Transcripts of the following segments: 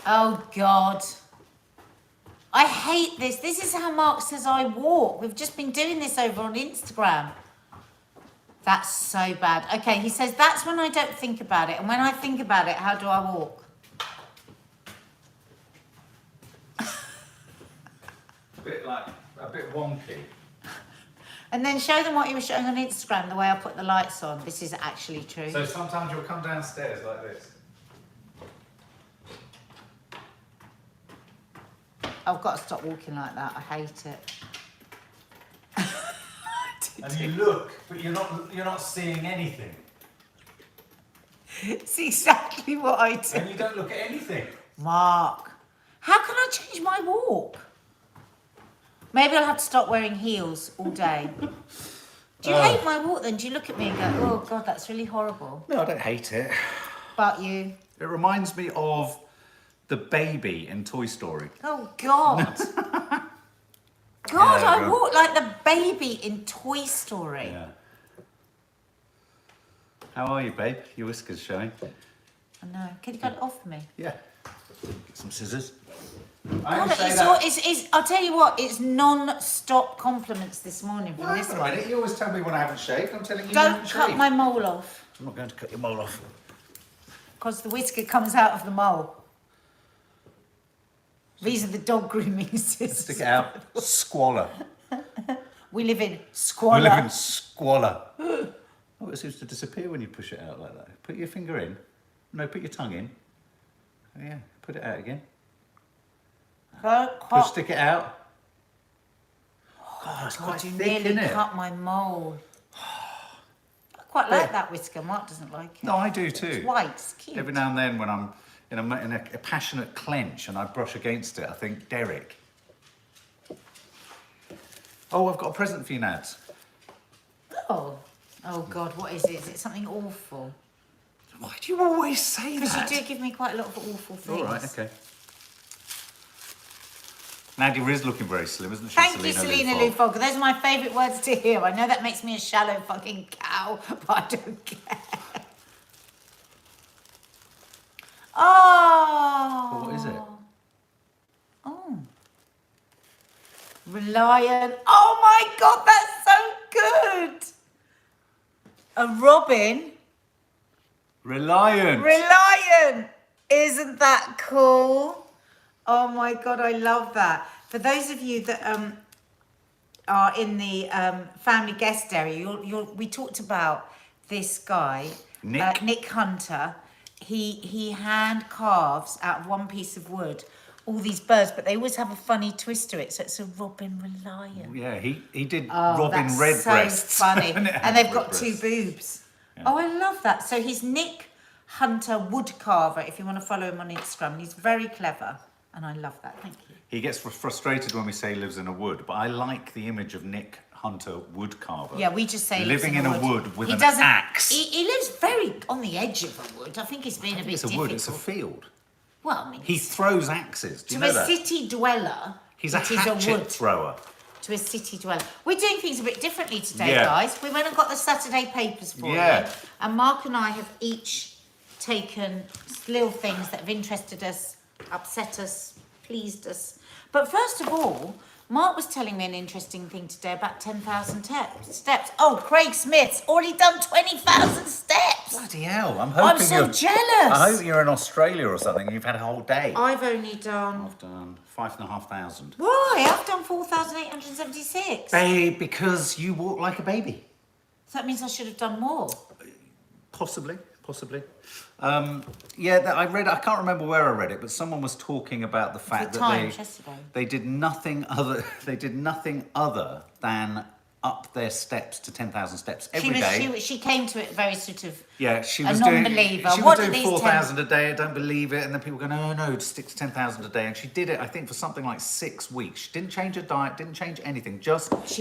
Oh, God. I hate this. This is how Mark says I walk. We've just been doing this over on Instagram. That's so bad. Okay, he says, that's when I don't think about it. And when I think about it, how do I walk? A bit wonky. And then show them what you were showing on Instagram, the way I put the lights on. This is actually true. So sometimes you'll come downstairs like this. I've got to stop walking like that. I hate it. And you look, but you're not seeing anything. It's exactly what I do. And you don't look at anything. Mark, how can I change my walk? Maybe I'll have to stop wearing heels all day. Do you hate my walk then? Do you look at me and go, oh God, that's really horrible? No, I don't hate it. But you? It reminds me of the baby in Toy Story. Oh God. God, Yeah, I walk like the baby in Toy Story. Yeah. How are you, babe? Your whiskers showing. I know. Can you cut it off for me? Yeah. Get some scissors. God, I'll tell you what, it's non-stop compliments this morning from this one. You always tell me when I haven't shaved. I'm telling you, you haven't Don't shaved. cut my mole off. I'm not going to cut your mole off. Because the whisker comes out of the mole. These are the dog grooming scissors. Stick it out. Squalor. We live in squalor. We live in squalor. Oh, it seems to disappear when you push it out like that. Put your finger in. No, put your tongue in. Oh, yeah, put it out again. Stick it out. God, it's quite you thick, nearly isn't it? cut my mole. I quite like that whisker. Mark doesn't like it. No, I do too. It's white. It's cute. Every now and then when I'm in a passionate clench and I brush against it, I think, Derek. Oh, I've got a present for you, Nads. Oh. Oh, God, what is it? Is it something awful? Why do you always say that? Because you do give me quite a lot of awful things. All right, okay. Nadia is looking very slim, isn't she? Thank you, Selena Lou Fogg. Those are my favourite words to hear. I know that makes me a shallow fucking cow, but I don't care. Oh. Well, what is it? Oh. Reliant. Oh my God, that's so good. A robin. Reliant. Reliant. Isn't that cool? Oh my God, I love that. For those of you that are in the family guest area, we talked about this guy, Nick Hunter. He hand carves out of one piece of wood all these birds, but they always have a funny twist to it. So it's a robin reliant. Yeah, he did robin that's redbreasts. so funny. And they've got two boobs. Yeah. Oh, I love that. So he's Nick Hunter Woodcarver, if you want to follow him on Instagram. He's very clever. And I love that. Thank you. He gets frustrated when we say he lives in a wood, but I like the image of Nick Hunter Woodcarver. Yeah, we just say living in a wood with an axe. He lives very on the edge of a wood. I think he's been a bit difficult. It's a wood, it's a field. Well, I mean... He throws axes. Do you know that? To a city dweller, he's a hatchet thrower. To a city dweller. We're doing things a bit differently today, guys. We went and got the Saturday papers for you. And Mark and I have each taken little things that have interested us, upset us, pleased us. But first of all, Mark was telling me an interesting thing today about 10,000 steps. Oh, Craig Smith's already done 20,000 steps. Bloody hell, I'm so jealous. I hope you're in Australia or something and you've had a whole day. I've only done... I've done 5,500. Why? I've done 4,876. Babe, because you walk like a baby. So that means I should have done more. Possibly. I read. I can't remember where I read it, but someone was talking about the fact that they did nothing other. They did nothing other than up their steps to 10,000 steps every day. She came to it very sort of. Yeah, she was a non-believer. She was doing 4,000 a day. I don't believe it, and then people go, no, stick to 10,000 a day, and she did it. I think for something like 6 weeks. She didn't change her diet, didn't change anything. She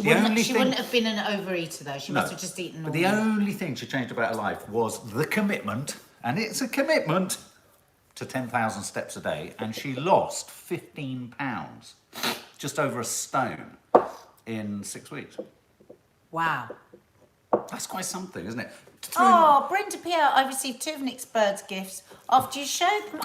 wouldn't have been an overeater though. She must have just eaten. But the only thing she changed about her life was the commitment, and it's a commitment to 10,000 steps a day, and she lost 15 pounds, just over a stone, in 6 weeks. Wow. That's quite something, isn't it? Oh, Brenda Pierre, I received 2 of Nick's Birds gifts after you showed them.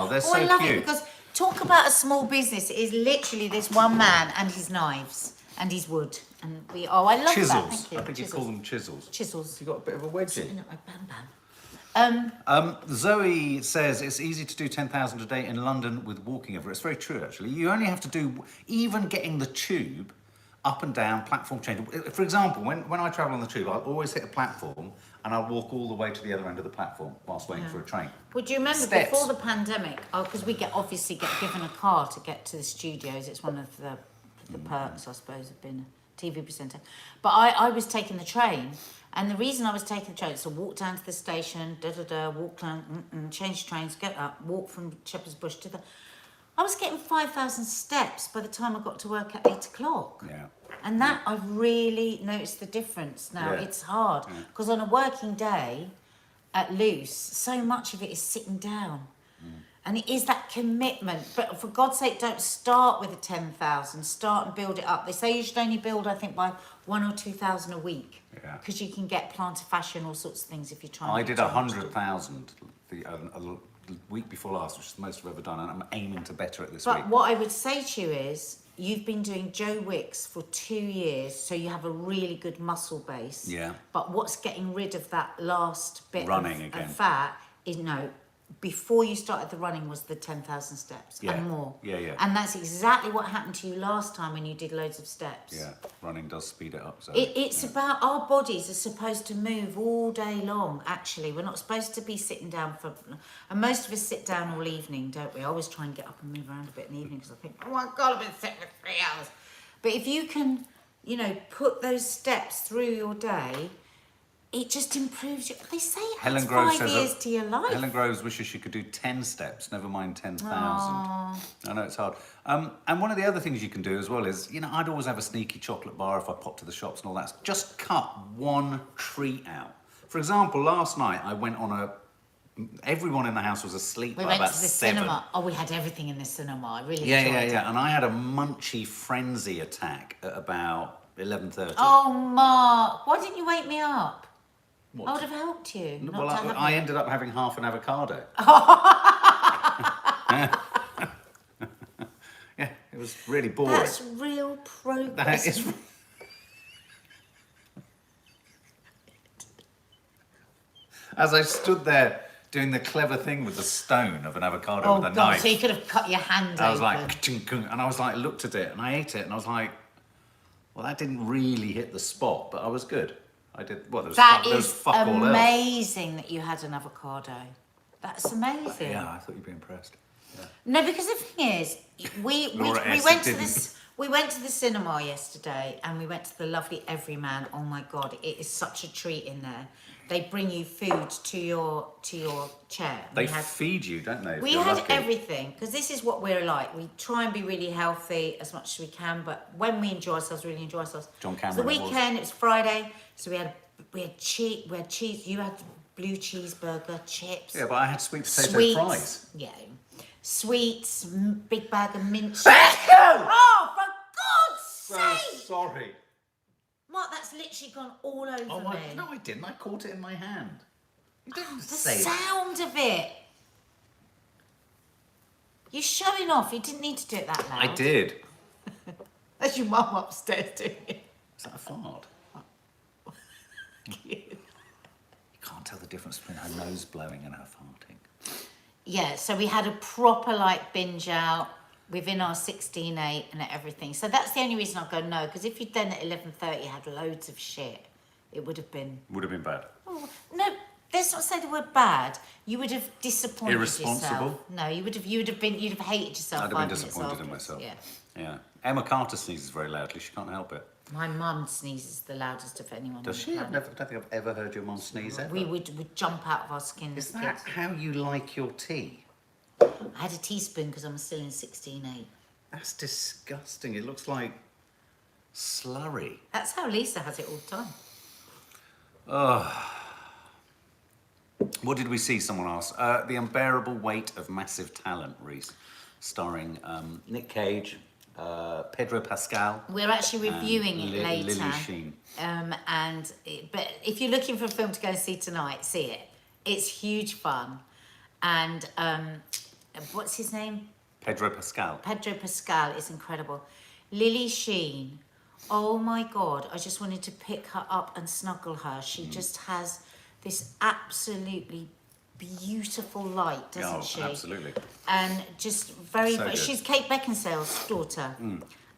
They're so I love cute. it because talk about a small business. It is literally this one man and his knives and his wood. And I love chisels. that. Thank you. I think you call them chisels. Chisels. You got a bit of a wedgie. No, bam, bam. Zoe says it's easy to do 10,000 a day in London with walking everywhere. It's very true, actually. You only have to do, even getting the tube up and down, platform change. For example, when I travel on the tube, I'll always hit a platform and I'll walk all the way to the other end of the platform whilst waiting for a train. Well, do you remember Steps. before the pandemic, because we obviously get given a car to get to the studios. It's one of the perks, I suppose, of being a TV presenter. But I was taking the train, and the reason I was taking the train is to walk down to the station, walk down, change trains, get up, walk from Shepherd's Bush to the... I was getting 5,000 steps by the time I got to work at 8 o'clock. Yeah. And that, I've really noticed the difference now. Yeah. It's hard, because on a working day at Loose, so much of it is sitting down. And it is that commitment. But for God's sake, don't start with a 10,000. Start and build it up. They say you should only build, I think, by 1,000 or 2,000 a week. Yeah. Because you can get plantar fascia and all sorts of things if you're trying I to did get 100,000 the week before last, which is the most I've ever done, and I'm aiming to better it this But week. what I would say to you is, you've been doing Joe Wicks for 2 years, so you have a really good muscle base. Yeah. But what's getting rid of that last bit Running of again. fat is, before you started the running was the 10,000 steps Yeah. and more. Yeah. And that's exactly what happened to you last time when you did loads of steps. Yeah, running does speed it up. So It's about, our bodies are supposed to move all day long, actually. We're not supposed to be sitting down and most of us sit down all evening, don't we? I always try and get up and move around a bit in the evening because I think, oh my God, I've been sitting for 3 hours. But if you can, put those steps through your day, it just improves you. They say it adds 5 years to your life. Helen Groves wishes she could do 10 steps, never mind 10,000. I know it's hard. And one of the other things you can do as well is, I'd always have a sneaky chocolate bar if I popped to the shops and all that. Just cut one treat out. For example, last night I went on everyone in the house was asleep by about 7. We went to the cinema. Oh, we had everything in the cinema. I really enjoyed it. Yeah. And I had a munchy frenzy attack at about 11:30. Oh, Mark, why didn't you wake me up? What? I would have helped you. Well, I ended up having half an avocado. Yeah, it was really boring. That's real progress. That is... As I stood there doing the clever thing with the stone of an avocado with a knife. So you could have cut your hand I was open. like, and I was like, looked at it and I ate it and I was like, well, that didn't really hit the spot, but I was good. I did, well, there was fuck all else. Amazing that you had an avocado. That's amazing. Yeah, I thought you'd be impressed. Yeah. No, because the thing is, we went to this. We went to the cinema yesterday, and we went to the lovely Everyman. Oh my God, it is such a treat in there. They bring you food to your chair. They feed you, don't they? We had everything, because this is what we're like. We try and be really healthy as much as we can, but when we enjoy ourselves, we really enjoy ourselves. John Cameron. So the weekend, it was Friday, so we had cheese. You had blue cheeseburger, chips. Yeah, but I had sweet potato fries. Yeah. Sweets, big bag of mince. Oh, for God's sake! Sorry. Mark, that's literally gone all over me. No, I didn't. I caught it in my hand. You didn't The say sound of it. You're showing off. You didn't need to do it that loud. I did. That's your mum upstairs doing it. Is that a fart? You can't tell the difference between her nose blowing and her farting. Yeah, so we had a proper binge out within our 16/8 and everything. So that's the only reason I go no, because if you'd done at 11:30 had loads of shit, it would have been... Would have been bad. Oh, no, let's not say the word bad. You would have disappointed Irresponsible? yourself. No, you'd have hated yourself. I'd have been disappointed in myself. Yeah. Emma Carter sneezes very loudly. She can't help it. My mum sneezes the loudest of anyone. Does she? I don't think I've ever heard your mum sneeze ever. We would jump out of our skin. Is that how you like your tea? I had a teaspoon because I'm still in 16/8. That's disgusting. It looks like slurry. That's how Lisa has it all the time. What did we see? Someone asked. The Unbearable Weight of Massive Talent, Reese, starring Nick Cage, Pedro Pascal. We're actually reviewing it later. Lily Sheen. But if you're looking for a film to go and see tonight, see it. It's huge fun. And what's his name? Pedro Pascal. Pedro Pascal is incredible. Lily Sheen. Oh my God, I just wanted to pick her up and snuggle her. She just has this absolutely beautiful light, doesn't she? Absolutely. And just very, So good. she's Kate Beckinsale's daughter.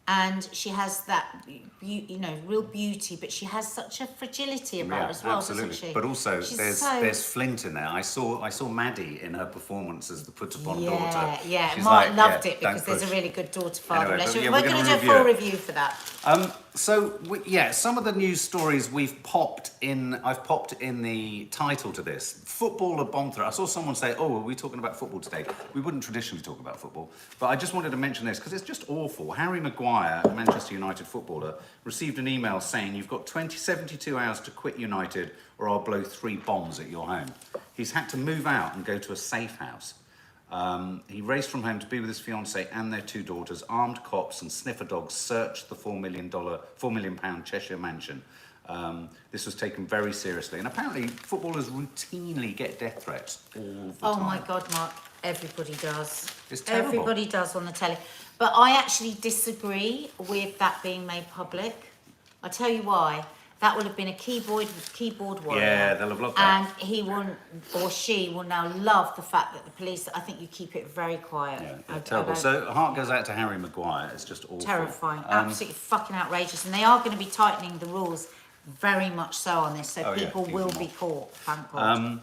And she has that, real beauty, but she has such a fragility about her as well, doesn't she? But also, there's Flint in there. I saw Maddie in her performance as the put upon daughter. Yeah, She's Mark loved yeah, it because there's a really good daughter-father Anyway, relationship. we're We're going to gonna do a full review it. review for that. Some of the news stories I've popped in the title to this. Footballer bombed through. I saw someone say, "Oh, are we talking about football today?" We wouldn't traditionally talk about football, but I just wanted to mention this because it's just awful. Harry Maguire, a Manchester United footballer, received an email saying, "You've got 72 hours to quit United or I'll blow 3 bombs at your home." He's had to move out and go to a safe house. He raced from home to be with his fiancée and their 2 daughters. Armed cops and sniffer dogs searched the £4 million Cheshire mansion. This was taken very seriously, and apparently footballers routinely get death threats all the time. Oh my God, Mark, everybody does. It's terrible. Everybody does on the telly. But I actually disagree with that being made public. I'll tell you why. That would have been a keyboard warrior. Yeah, they'll have loved that. And he will, or she will now love the fact that the police, I think you keep it very quiet. Yeah, terrible. So heart goes out to Harry Maguire. It's just awful. Terrifying. Absolutely fucking outrageous. And they are going to be tightening the rules very much so on this. So people will be caught. Thank God.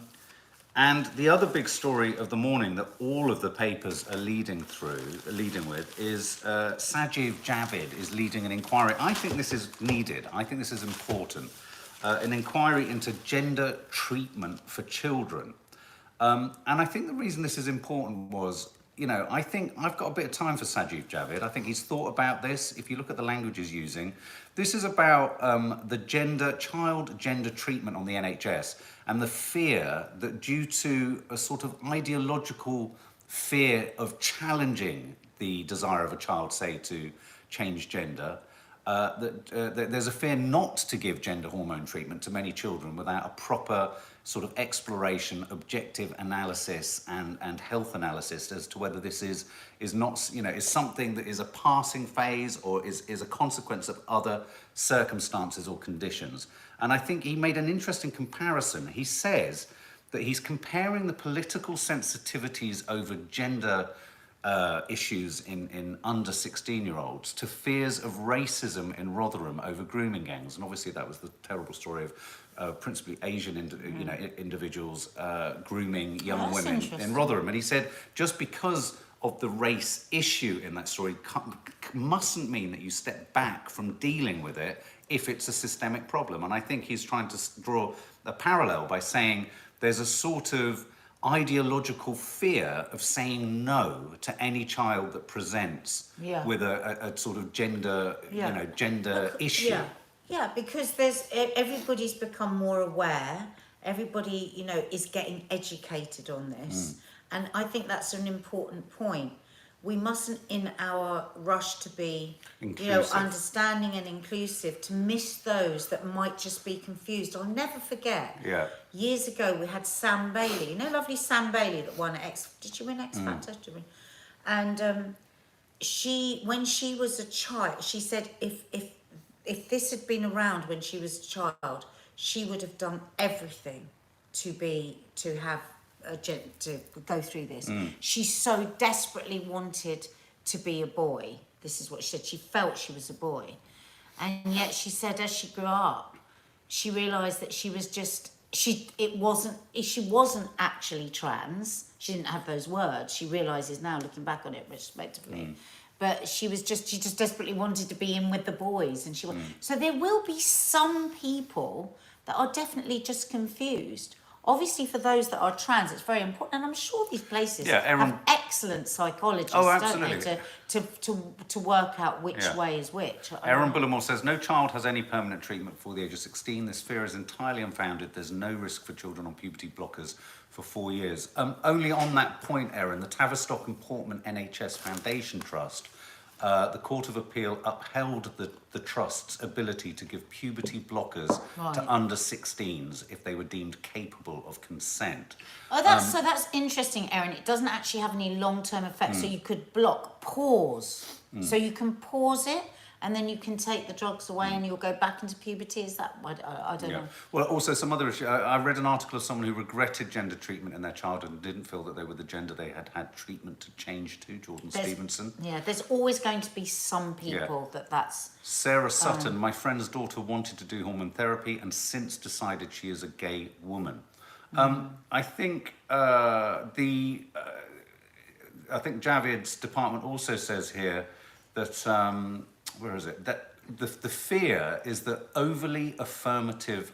And the other big story of the morning that all of the papers are leading with is Sajid Javid is leading an inquiry. I think this is needed. I think this is important. An inquiry into gender treatment for children. And I think the reason this is important was, I think I've got a bit of time for Sajid Javid. I think he's thought about this. If you look at the language he's using, this is about the child gender treatment on the NHS and the fear that due to a sort of ideological fear of challenging the desire of a child, say, to change gender, that there's a fear not to give gender hormone treatment to many children without a proper sort of exploration, objective analysis and health analysis as to whether this is not, is something that is a passing phase or is a consequence of other circumstances or conditions. And I think he made an interesting comparison. He says that he's comparing the political sensitivities over gender issues in under 16-year-olds to fears of racism in Rotherham over grooming gangs. And obviously that was the terrible story of principally Asian individuals grooming young women in Rotherham. And he said just because of the race issue in that story mustn't mean that you step back from dealing with it if it's a systemic problem. And I think he's trying to draw a parallel by saying there's a sort of ideological fear of saying no to any child that presents with a sort of gender, gender issue. Yeah, because everybody's become more aware. Everybody, is getting educated on this. And I think that's an important point. We mustn't, in our rush to be, understanding and inclusive, to miss those that might just be confused. I'll never forget. Yeah. Years ago, we had Sam Bailey. Lovely Sam Bailey that won X. Did she win X Factor? And when she was a child, she said if this had been around when she was a child, she would have done everything to go through this. She so desperately wanted to be a boy. This is what she said. She felt she was a boy. And yet she said as she grew up, she realised that she was just, she wasn't actually trans. She didn't have those words. She realises now, looking back on it retrospectively. But she just desperately wanted to be in with the boys. And so there will be some people that are definitely just confused. Obviously, for those that are trans, it's very important, and I'm sure these places have excellent psychologists, don't they, to work out which way is which. Aaron Bullimore says, no child has any permanent treatment before the age of 16. This fear is entirely unfounded. There's no risk for children on puberty blockers for 4 years. Only on that point, Aaron, the Tavistock and Portman NHS Foundation Trust the Court of Appeal upheld the Trust's ability to give puberty blockers to under 16s if they were deemed capable of consent. Oh, so that's interesting, Erin. It doesn't actually have any long-term effects, so you could pause. So you can pause it, and then you can take the drugs away and you'll go back into puberty. Is that, I don't know. Well, also some other issue. I read an article of someone who regretted gender treatment in their childhood and didn't feel that they were the gender they had had treatment to change to, Stevenson. Yeah, there's always going to be some people that's... Sarah Sutton, my friend's daughter wanted to do hormone therapy and since decided she is a gay woman. I think I think Javid's department also says here that where is it? That the fear is that overly affirmative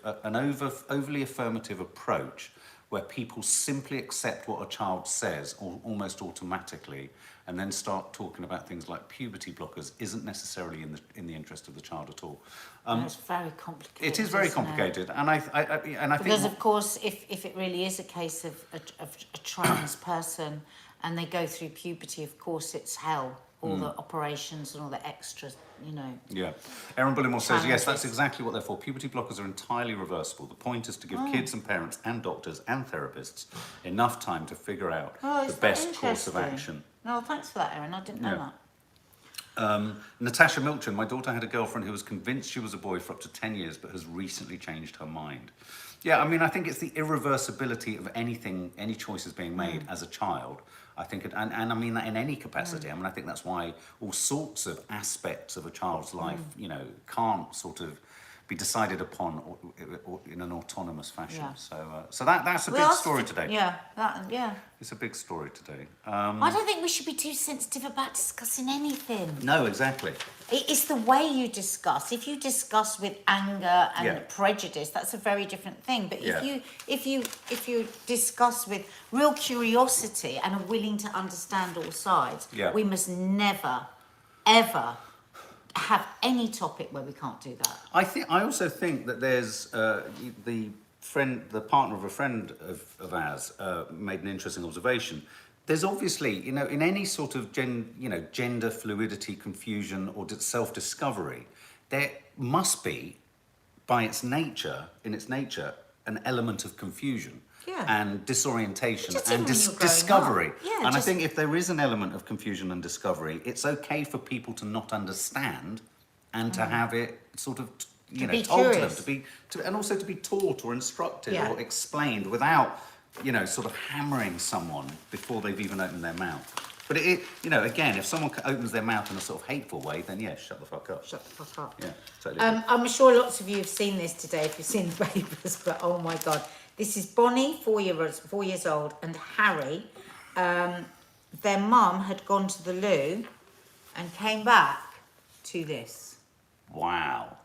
approach where people simply accept what a child says almost automatically and then start talking about things like puberty blockers isn't necessarily in the interest of the child at all. It's very complicated. It is very complicated, and I think because of course, if it really is a case of a trans person and they go through puberty, of course it's hell. All the operations and all the extras, Yeah. Erin Bullimore says, yes, that's exactly what they're for. Puberty blockers are entirely reversible. The point is to give kids and parents and doctors and therapists enough time to figure out the best course of action. No, thanks for that, Erin. I didn't know that. Natasha Milchin, my daughter had a girlfriend who was convinced she was a boy for up to 10 years but has recently changed her mind. Yeah, I mean, I think it's the irreversibility of any choices being made as a child. I think, and I mean that in any capacity. I mean, I think that's why all sorts of aspects of a child's life, can't sort of be decided upon or in an autonomous fashion. Yeah. So that's a big story today. Yeah, it's a big story today. I don't think we should be too sensitive about discussing anything. No, exactly. It's the way you discuss. If you discuss with anger and prejudice, that's a very different thing. But if you discuss with real curiosity and are willing to understand all sides, we must never, ever have any topic where we can't do that. I also think that there's the partner of a friend of ours made an interesting observation. There's obviously, in any sort of gender fluidity, confusion, or self-discovery, there must be, in its nature, an element of confusion and disorientation and discovery. I think if there is an element of confusion and discovery, it's okay for people to not understand and to have it sort of told to them, and also to be taught or instructed or explained without sort of hammering someone before they've even opened their mouth. But again, if someone opens their mouth in a sort of hateful way, then shut the fuck up. Shut the fuck up. Yeah, totally. I'm sure lots of you have seen this today if you've seen the papers, but oh my God. This is Bonnie, 4 years old, and Harry. Their mum had gone to the loo and came back to this. Wow.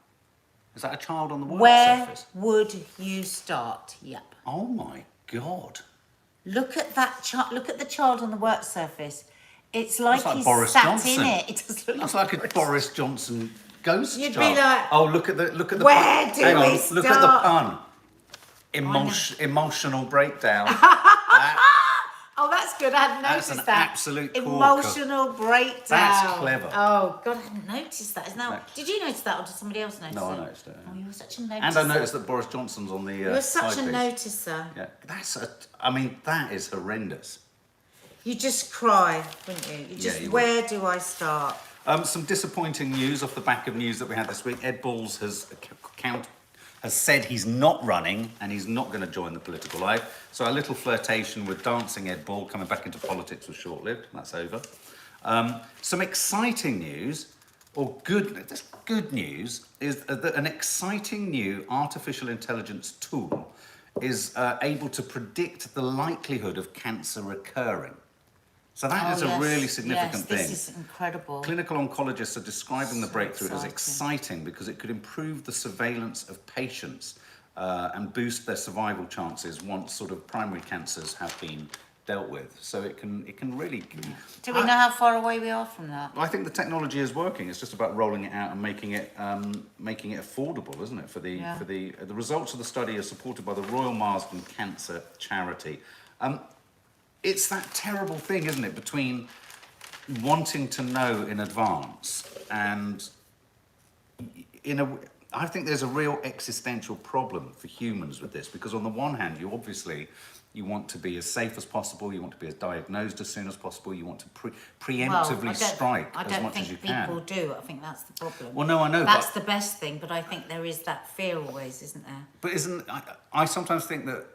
Is that a child on the work surface? Where would you start? Yep. Oh my God. Look at that child. Look at the child on the work surface. It's like he's Boris sat Johnson. in it. It does look looks like a Boris Johnson ghost You'd child. be like, oh, look at the where do hang we on, start? Look at the pun. Emotional breakdown. Oh, that's good. I hadn't noticed that. That's an absolute corker. Emotional breakdown. That's clever. Oh, God, I hadn't noticed that. Did you notice that or did somebody else notice it? No, I noticed it. Oh, you were such a noticer. And I noticed that Boris Johnson's on the You're such a side piece. noticer. Yeah, that is horrendous. You just cry, wouldn't you? Where do I start? Some disappointing news off the back of news that we had this week. Ed Balls has said he's not running and he's not going to join the political life. So our little flirtation with dancing Ed Ball coming back into politics was short-lived. That's over. Some exciting news, or good news, is that an exciting new artificial intelligence tool is able to predict the likelihood of cancer recurring. So that is a really significant thing. This is incredible. Clinical oncologists are describing the breakthrough as exciting because it could improve the surveillance of patients and boost their survival chances once sort of primary cancers have been dealt with. So it can really. Do we know how far away we are from that? I think the technology is working. It's just about rolling it out and making it affordable, isn't it? For the results of the study are supported by the Royal Marsden Cancer Charity. It's that terrible thing, isn't it, between wanting to know in advance, and I think there's a real existential problem for humans with this, because on the one hand, you want to be as safe as possible, you want to be as diagnosed as soon as possible, you want to preemptively strike as much as you can. I don't think people do. I think that's the problem. Well, no, I know. That's the best thing, but I think there is that fear always, isn't there? But I sometimes think that,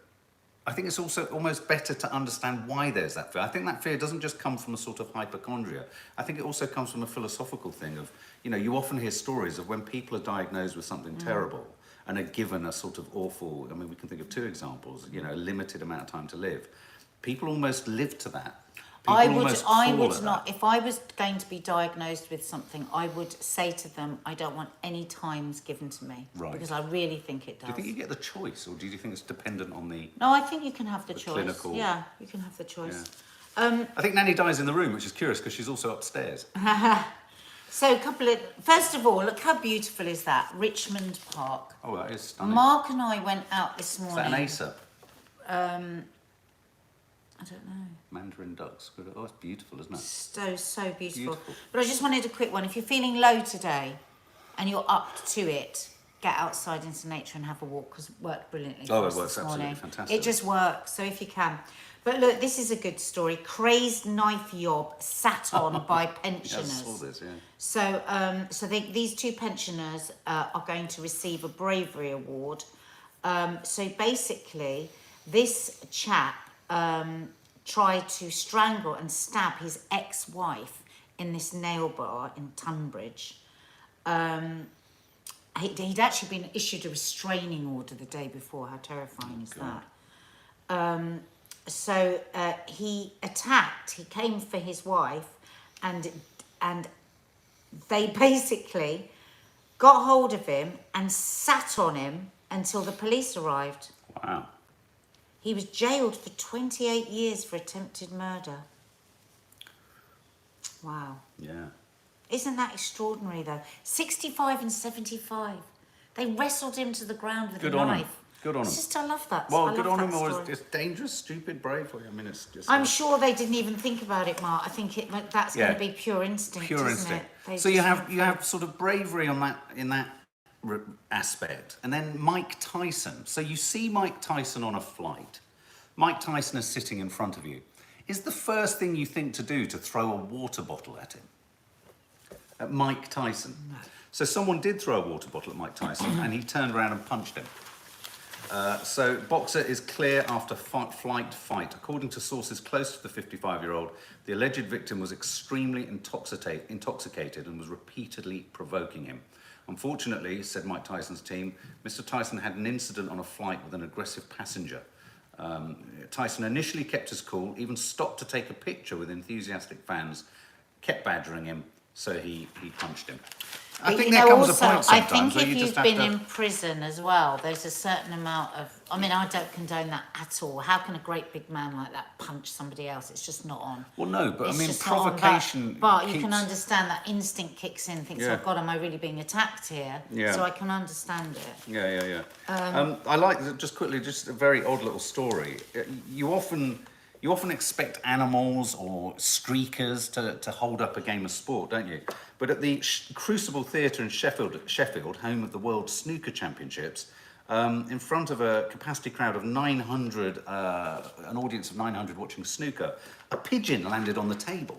I think it's also almost better to understand why there's that fear. I think that fear doesn't just come from a sort of hypochondria. I think it also comes from a philosophical thing of, you often hear stories of when people are diagnosed with something terrible and are given a sort of awful, I mean, we can think of two examples, a limited amount of time to live. People almost live to that. I would not, if I was going to be diagnosed with something, I would say to them, I don't want any times given to me. Right. Because I really think it does. Do you think you get the choice, or do you think it's dependent on the... No, I think you can have the choice. Clinical... Yeah, you can have the choice. Yeah. I think Nanny dies in the room, which is curious because she's also upstairs. So first of all, look how beautiful is that? Richmond Park. Oh, that is stunning. Mark and I went out this morning. Is that an Acer? I don't know. Mandarin ducks. Oh, it's beautiful, isn't it? So beautiful. But I just wanted a quick one. If you're feeling low today and you're up to it, get outside into nature and have a walk, because it worked brilliantly for us this morning. Absolutely fantastic. It just works, so if you can. But look, this is a good story. Crazed knife yob sat on by pensioners. I saw this, yeah. So these two pensioners are going to receive a bravery award. So basically, this chap tried to strangle and stab his ex-wife in this nail bar in Tunbridge. He'd actually been issued a restraining order the day before. How terrifying is that? So he attacked. He came for his wife, and they basically got hold of him and sat on him until the police arrived. Wow. He was jailed for 28 years for attempted murder. Wow. Yeah. Isn't that extraordinary, though? 65 and 75. They wrestled him to the ground with a knife. Good on him. It's just, I love that. Well, good on him, or it's dangerous, stupid, brave. I mean, it's just... I'm sure they didn't even think about it, Mark. I think that's going to be pure instinct, isn't it? So you have sort of bravery in that aspect, and then Mike Tyson. So you see Mike Tyson on a flight. Mike Tyson is sitting in front of you. Is the first thing you think to do to throw a water bottle at him? At Mike Tyson? No. So someone did throw a water bottle at Mike Tyson, and he turned around and punched him. So boxer is clear after fight. According to sources close to the 55-year-old, the alleged victim was extremely intoxicated and was repeatedly provoking him. Unfortunately, said Mike Tyson's team, Mr. Tyson had an incident on a flight with an aggressive passenger. Tyson initially kept his cool, even stopped to take a picture with enthusiastic fans, kept badgering him, so he punched him. I think there comes a point sometimes I think if you you've been in prison as well, there's a certain amount of... I mean, I don't condone that at all. How can a great big man like that punch somebody else? It's just not on. Well, no, but I mean, provocation... But you can understand that instinct kicks in, thinks, oh, God, am I really being attacked here? Yeah. So I can understand it. Yeah. I like, just quickly, just a very odd little story. You often expect animals or streakers to hold up a game of sport, don't you? But at the Crucible Theatre in Sheffield, home of the World Snooker Championships, in front of a capacity crowd of 900, an audience of 900 watching snooker, a pigeon landed on the table.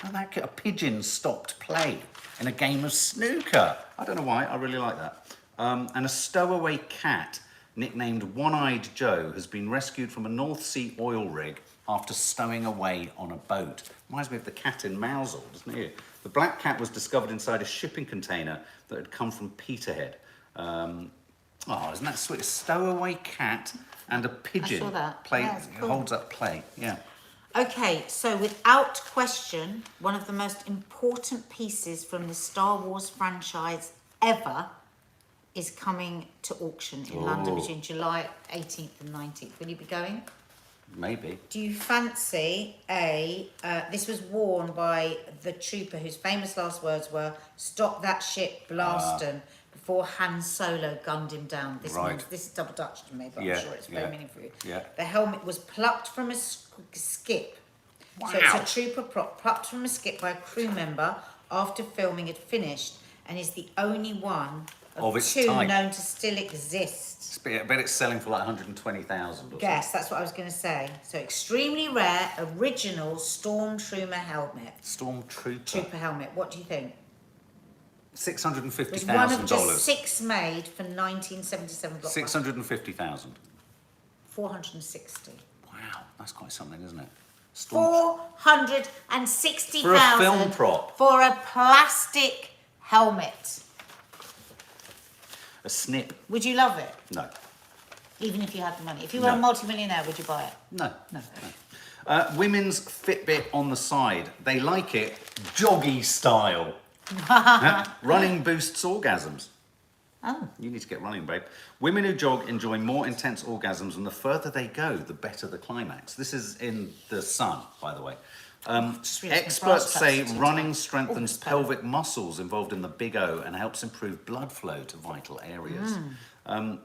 And a pigeon stopped play in a game of snooker. I don't know why, I really like that. And a stowaway cat nicknamed One-Eyed Joe has been rescued from a North Sea oil rig after stowing away on a boat. Reminds me of the cat in Mousehole, doesn't it? The black cat was discovered inside a shipping container that had come from Peterhead. Isn't that sweet? A stowaway cat and a pigeon. I saw that. Cool. Holds up play. Yeah. Okay, so without question, one of the most important pieces from the Star Wars franchise ever is coming to auction in London between July 18th and 19th. Will you be going? Maybe. Do you fancy this was worn by the trooper whose famous last words were, "Stop that shit, blast 'em," before Han Solo gunned him down. This is double Dutch to me, but I'm sure it's very meaningful for you. Yeah. The helmet was plucked from a skip Wow. So it's a trooper prop plucked from a skip by a crew member after filming had finished, and is the only one of its two type. Known to still exist. I bet it's selling for like 120,000 or Yes, that's what I was going to say. So extremely rare, original Stormtrooper helmet. Stormtrooper helmet. What do you think? $650,000. One of just 6 made for 1977. 650,000. 460. Wow, that's quite something, isn't it? 460,000 for a film prop. For a plastic helmet. A snip. Would you love it? No. Even if you had the money? If you were a multi-millionaire, would you buy it? No. Women's Fitbit on the side. They like it joggy style. Running boosts orgasms. Oh. You need to get running, babe. Women who jog enjoy more intense orgasms, and the further they go, the better the climax. This is in The Sun, by the way. Experts say running strengthens pelvic muscles involved in the big O and helps improve blood flow to vital areas.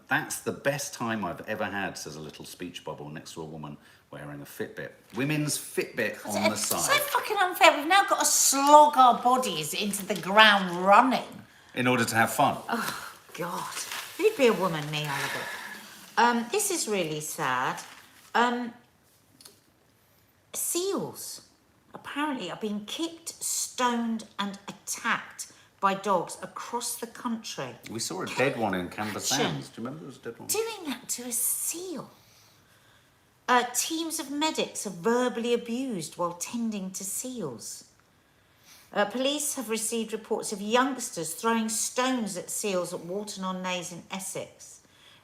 That's the best time I've ever had, says a little speech bubble next to a woman wearing a Fitbit. Women's Fitbit on the side. It's so fucking unfair. We've now got to slog our bodies into the ground running. In order to have fun. Oh, God. You'd be a woman, me, Oliver. This is really sad. Seals apparently are being kicked, stoned and attacked by dogs across the country. We saw a dead one in Canberra Sands. Do you remember there was a dead one? Doing that to a seal. Teams of medics are verbally abused while tending to seals. Police have received reports of youngsters throwing stones at seals at Walton-on-Naze in Essex.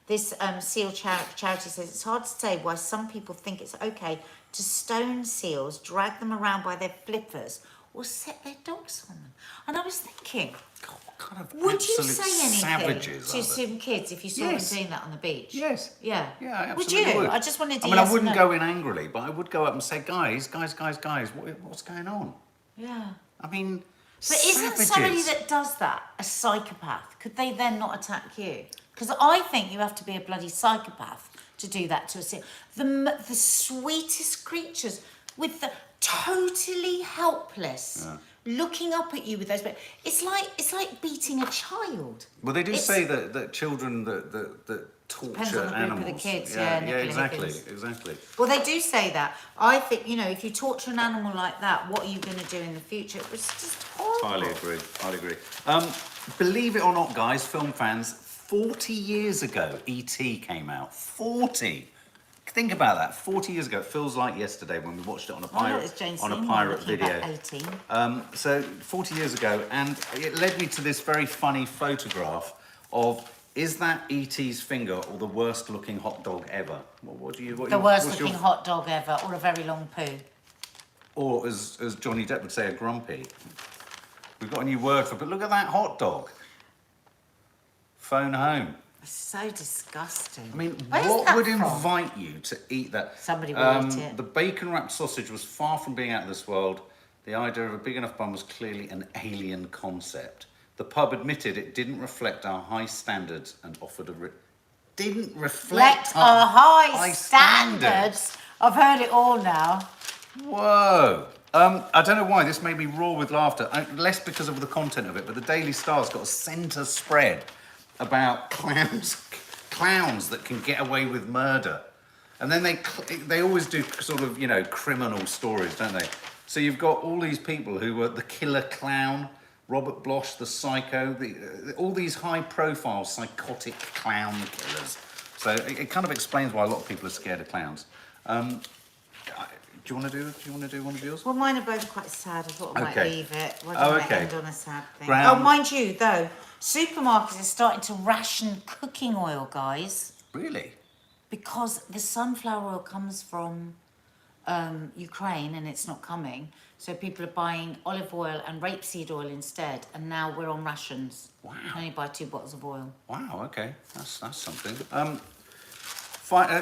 This seal charity says it's hard to say why some people think it's okay to stone seals, drag them around by their flippers, or set their dogs on them. And I was thinking, God, what kind of would you say anything to some kids if you saw them doing that on the beach? Yes. Yeah. Yeah, I would absolutely you? would. I just wanted to. I wouldn't go in angrily, but I would go up and say, guys, what's going on? Yeah. I mean, but isn't somebody that does that a psychopath? Could they then not attack you? Because I think you have to be a bloody psychopath to do that to a seal. The sweetest creatures with the totally helpless, looking up at you with those. It's like beating a child. Well, they do say that children that torture animals. Of the kids, exactly. Well, they do say that. I think, if you torture an animal like that, what are you going to do in the future? It was just horrible. Highly agree. Believe it or not, guys, film fans, 40 years ago, E.T. came out. 40. Think about that. 40 years ago. It feels like yesterday when we watched it on a pirate video. 18. So 40 years ago, and it led me to this very funny photograph of, is that E.T.'s finger or the worst looking hot dog ever? The worst looking hot dog ever, or a very long poo. Or as Johnny Depp would say, a grumpy. We've got a new word for it, but look at that hot dog. Phone home. It's so disgusting. I mean, what would invite you to eat that? Somebody will eat it. The bacon-wrapped sausage was far from being out of this world. The idea of a big enough bun was clearly an alien concept. The pub admitted it didn't reflect our high standards and offered a... Didn't reflect our high standards? I've heard it all now. Whoa. I don't know why, this made me roar with laughter. Less because of the content of it, but the Daily Star's got a centre spread about clowns that can get away with murder. And then they always do sort of, criminal stories, don't they? So you've got all these people who were the killer clown, Robert Bloch, the psycho, all these high-profile psychotic clown killers. So it kind of explains why a lot of people are scared of clowns. Do you want to do one of yours? Well, mine are both quite sad. I thought I might leave it. Why don't I end on a sad thing? Mind you, though, supermarkets are starting to ration cooking oil, guys. Really? Because the sunflower oil comes from Ukraine and it's not coming. So people are buying olive oil and rapeseed oil instead. And now we're on rations. Wow. You can only buy 2 bottles of oil. Wow, okay. That's something.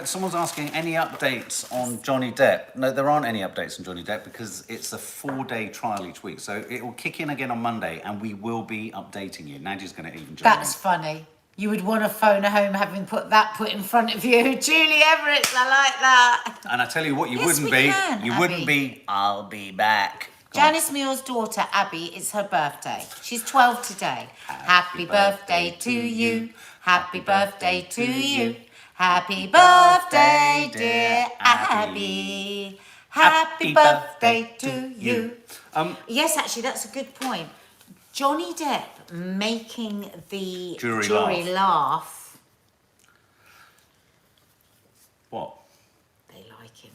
Someone's asking, any updates on Johnny Depp? No, there aren't any updates on Johnny Depp because it's a 4-day trial each week. So it will kick in again on Monday and we will be updating you. Nadia's going to even join That's funny. You would want to phone her home having put in front of you. Julie Everett, I like that. And I tell you what, you Yes, wouldn't we be. can, You Abby. wouldn't be. I'll be back. Go on. Janice Muir's daughter, Abby, it's her birthday. She's 12 today. Happy birthday to you. Happy birthday to you. Happy birthday, dear Abby. Happy birthday to you. Yes, actually, that's a good point. Johnny Depp making the jury laugh. What? They like him.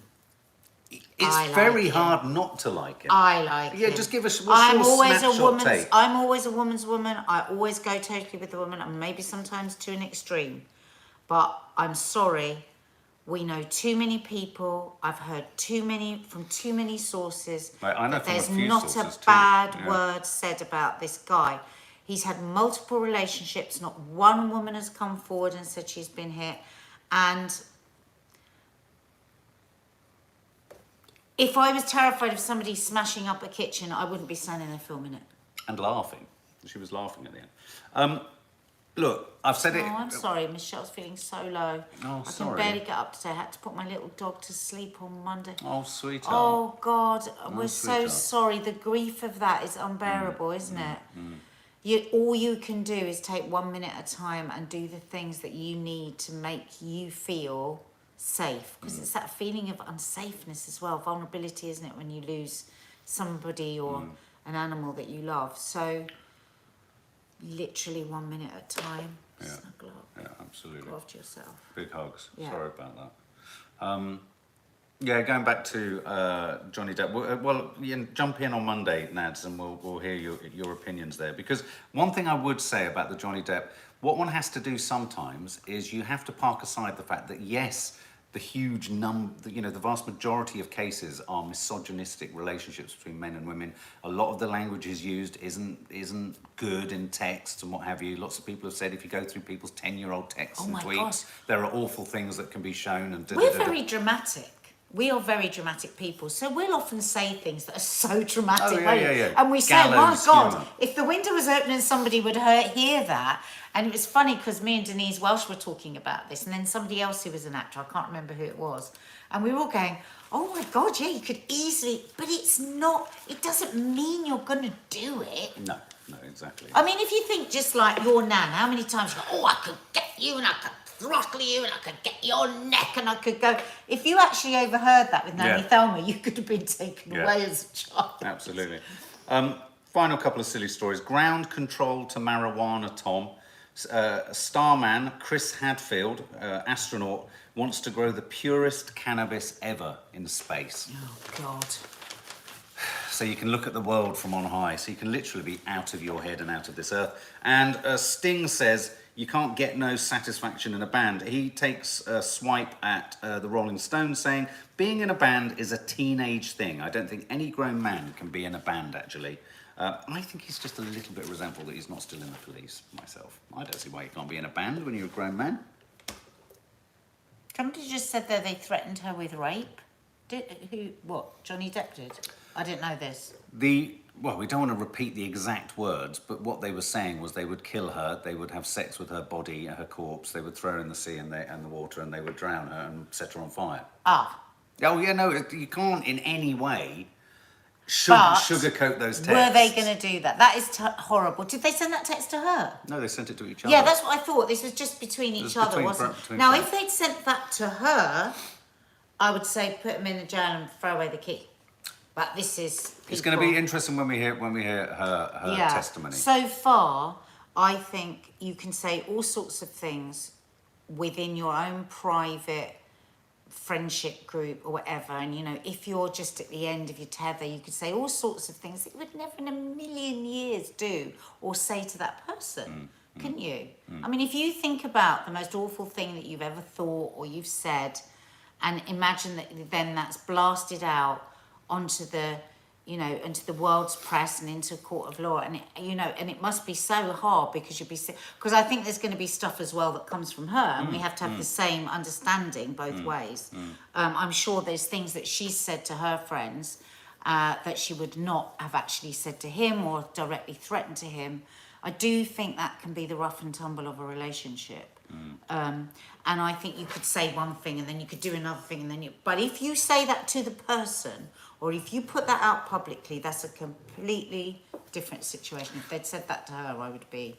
It's very hard not to like him. I like him. Yeah, just give us I'm your always snapshot take. I'm always a woman's woman. I always go totally with the woman, and maybe sometimes to an extreme. But I'm sorry, we know too many people. I've heard from too many sources. I know that from a there's few not sources a bad too. word said about this guy. He's had multiple relationships. Not one woman has come forward and said she's been hit. And if I was terrified of somebody smashing up a kitchen, I wouldn't be standing there filming it. And laughing. She was laughing at the end. Look, I've said it. Oh, I'm sorry. Michelle's feeling so low. Oh, I sorry. can barely get up today. I had to put my little dog to sleep on Monday. Oh, sweetheart. Oh, God. We're so sweetheart. sorry. The grief of that is unbearable, isn't it? All you can do is take 1 minute at a time and do the things that you need to make you feel safe. Because it's that feeling of unsafeness as well. Vulnerability, isn't it, when you lose somebody or an animal that you love. So literally 1 minute at a time. Yeah. Snuggle up. Yeah, absolutely. Look after yourself. Big hugs. Yeah. Sorry about that. Yeah, going back to Johnny Depp. Well, jump in on Monday, Nads, and we'll hear your opinions there. Because one thing I would say about the Johnny Depp, what one has to do sometimes is you have to park aside the fact that yes, the huge the vast majority of cases are misogynistic relationships between men and women. A lot of the language is used isn't good in text and what have you. Lots of people have said if you go through people's 10-year-old texts and tweets, there are awful things that can be shown. And we're very dramatic. We are very dramatic people, so we'll often say things that are so dramatic. And we say, my God, humor. If the window was open and somebody would hear that. And it was funny because me and Denise Welsh were talking about this, and then somebody else who was an actor, I can't remember who it was, and we were all going, oh my God, yeah, you could easily, but it's not, it doesn't mean you're going to do it. No, exactly. I mean, if you think just like your nan, how many times you go, oh, I could get you and I could throttle you and I could get your neck and I could go. If you actually overheard that with Nanny Thelma, you could have been taken away as a child. Absolutely. Final couple of silly stories. Ground control to marijuana, Tom. Starman Chris Hadfield, astronaut, wants to grow the purest cannabis ever in space. Oh, God. So you can look at the world from on high. So you can literally be out of your head and out of this earth. And Sting says you can't get no satisfaction in a band. He takes a swipe at the Rolling Stones, saying being in a band is a teenage thing. I don't think any grown man can be in a band, actually. I think he's just a little bit resentful that he's not still in the police, myself. I don't see why you can't be in a band when you're a grown man. Somebody just said that they threatened her with rape. Johnny Depp did? I didn't know this. Well, we don't want to repeat the exact words, but what they were saying was they would kill her, they would have sex with her body, her corpse, they would throw her in the sea and the water, and they would drown her and set her on fire. Ah. Oh, yeah, no, you can't in any way sugarcoat those texts. Were they going to do that? That is horrible. Did they send that text to her? No, they sent it to each other. Yeah, that's what I thought. This was just between each other, wasn't it? Now, if they'd sent that to her, I would say put them in the jail and throw away the key. But this is people. It's going to be interesting when we hear her testimony. So far, I think you can say all sorts of things within your own private friendship group or whatever, and if you're just at the end of your tether, you could say all sorts of things that you would never in a million years do or say to that person, couldn't you? I mean, if you think about the most awful thing that you've ever thought or you've said, and imagine that then that's blasted out onto the into the world's press and into a court of law, and it must be so hard because because I think there's going to be stuff as well that comes from her, and we have to have the same understanding both ways. I'm sure there's things that she's said to her friends that she would not have actually said to him or directly threatened to him. I do think that can be the rough and tumble of a relationship. And I think you could say one thing and then you could do another thing and then you... But if you say that to the person, or if you put that out publicly, that's a completely different situation. If they'd said that to her, I would be...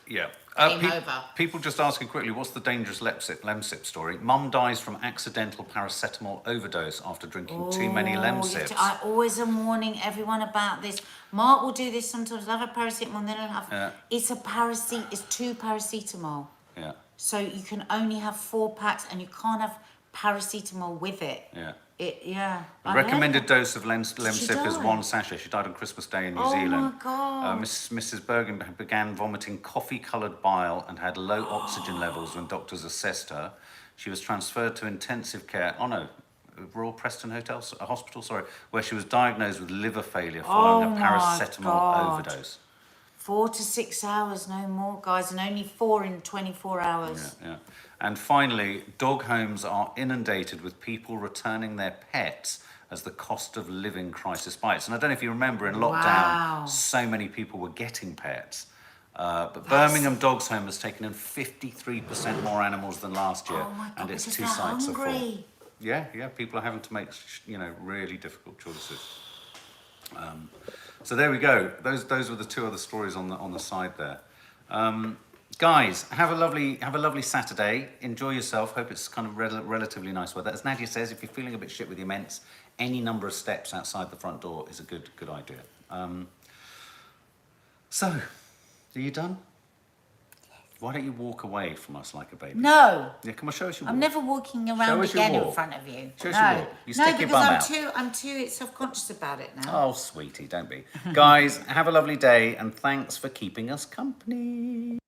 Yeah. Game over. People just asking quickly, what's the dangerous Lemsip story? Mum dies from accidental paracetamol overdose after drinking too many Lemsips. I always am warning everyone about this. Mark will do this sometimes. I'll have a paracetamol and then I'll have... Yeah. It's 2 paracetamol. Yeah. So you can only have 4 packs and you can't have paracetamol with it. Yeah. The recommended dose of Lemsip is 1 sachet. She died on Christmas Day in New Zealand. Oh my God. Mrs. Bergen began vomiting coffee-coloured bile and had low oxygen levels when doctors assessed her. She was transferred to intensive care. Oh no, Royal Preston Hospital, where she was diagnosed with liver failure following a paracetamol overdose. 4 to 6 hours, no more, guys, and only 4 in 24 hours. Yeah. And finally, dog homes are inundated with people returning their pets as the cost of living crisis bites. And I don't know if you remember in lockdown, so many people were getting pets. But Birmingham Dogs Home has taken in 53% more animals than last year, and its 2 sites are full. Yeah, people are having to make, really difficult choices. So there we go. Those were the 2 other stories on the side there. Guys, have a lovely Saturday. Enjoy yourself. Hope it's kind of relatively nice weather. As Nadia says, if you're feeling a bit shit with your ments, any number of steps outside the front door is a good idea. So, are you done? Why don't you walk away from us like a baby? No. Yeah, come on, show us your walk. I'm never walking around again in front of you. Show us your walk. You stick your bum out. I'm too self-conscious about it now. Oh, sweetie, don't be. Guys, have a lovely day and thanks for keeping us company.